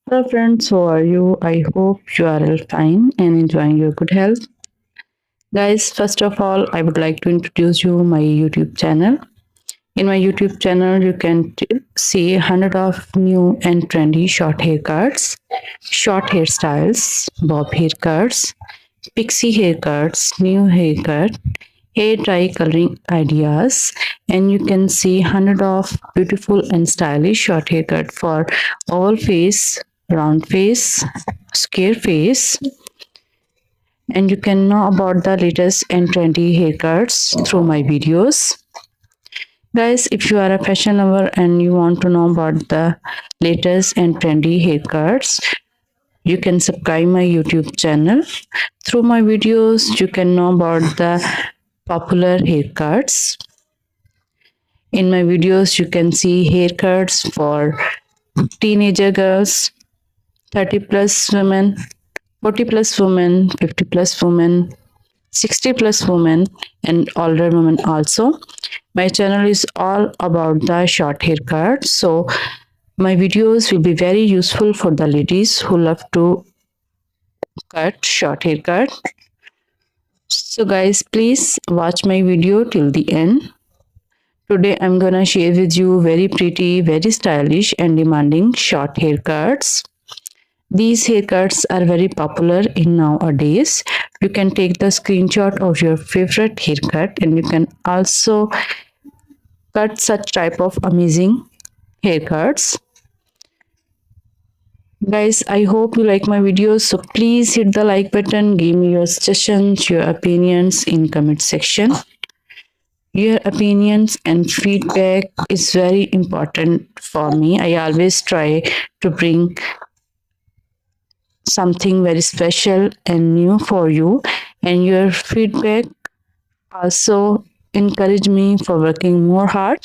Hello friends, how are you? I hope you are all fine and enjoying your good health. Guys, first of all, I would like to introduce you my YouTube channel. In my YouTube channel, you can see 100 of new and trendy short haircuts, short hairstyles, bob haircuts, pixie haircuts, new haircut, hair dye coloring ideas, and you can see 100 of beautiful and stylish short haircut for oval face, round face, square face, and you can know about the latest and trendy haircuts through my videos. Guys, if you are a fashion lover and you want to know about the latest and trendy haircuts, you can subscribe my YouTube channel. Through my videos, you can know about the popular haircuts. In my videos, you can see haircuts for teenager girls, 30 plus women, 40 plus women, 50 plus women, 60 plus women, and older women also. My channel is all about the short haircut. So, my videos will be very useful for the ladies who love to cut short haircut. So, guys, please watch my video till the end. Today, I'm gonna share with you very pretty, very stylish, and demanding short haircuts. These haircuts are very popular in nowadays. You can take the screenshot of your favorite haircut and you can also cut such type of amazing haircuts. Guys, I hope you like my videos. So please hit the like button, give me your suggestions, your opinions in comment section. Your opinions and feedback is very important for me. I always try to bring something very special and new for you, and your feedback also encourage me for working more hard.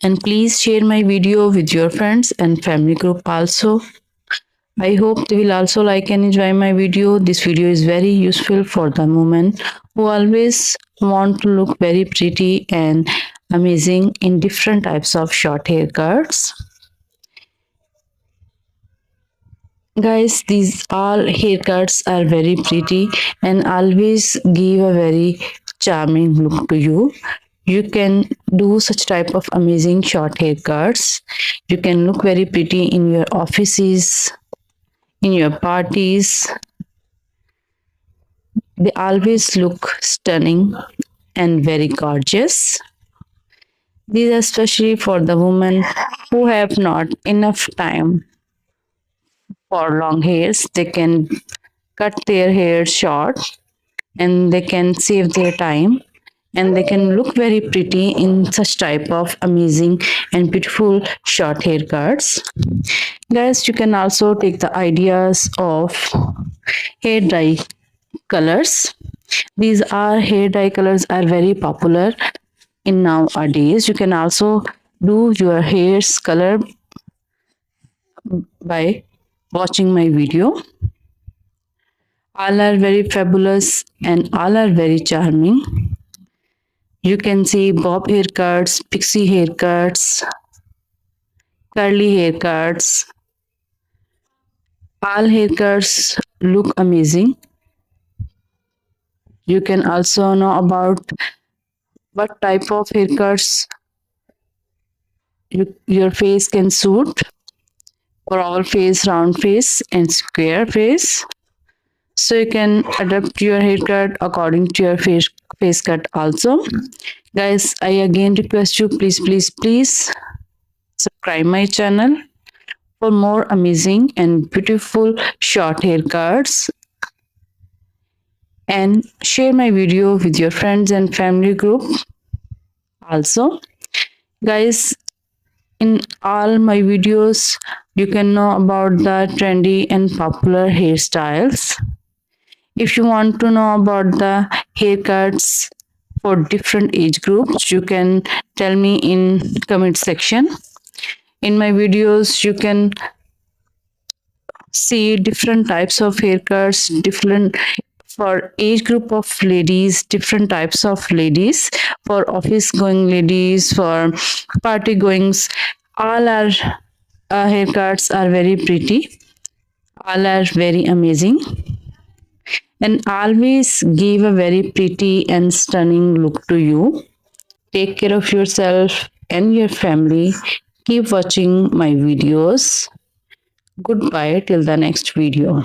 And please share my video with your friends and family group also. I hope they will also like and enjoy my video. This video is very useful for the women who always want to look very pretty and amazing in different types of short haircuts. Guys, these all haircuts are very pretty and always give a very charming look to you. You can do such type of amazing short haircuts. You can look very pretty in your offices, in your parties. They always look stunning and very gorgeous. These are especially for the women who have not enough time for long hairs. They can cut their hair short and they can save their time and they can look very pretty in such type of amazing and beautiful short haircuts. Guys, you can also take the ideas of hair dye colors. These are hair dye colors are very popular in nowadays. You can also do your hair's color by watching my video. All are very fabulous and all are very charming. You can see bob haircuts, pixie haircuts, curly haircuts. All haircuts look amazing. You can also know about what type of haircuts your face can suit for all face, round face, and square face. So you can adapt your haircut according to your face cut also. Guys, I again request you, please subscribe my channel for more amazing and beautiful short haircuts, and share my video with your friends and family group also. Guys, in all my videos, you can know about the trendy and popular hairstyles. If you want to know about the haircuts for different age groups, you can tell me in comment section. In my videos, you can see different types of haircuts, different for age group of ladies, different types of ladies, for office going ladies, for party goings, all are Haircuts are very pretty. All are very amazing and always give a very pretty and stunning look to you. Take care of yourself and your family. Keep watching my videos. Goodbye till the next video.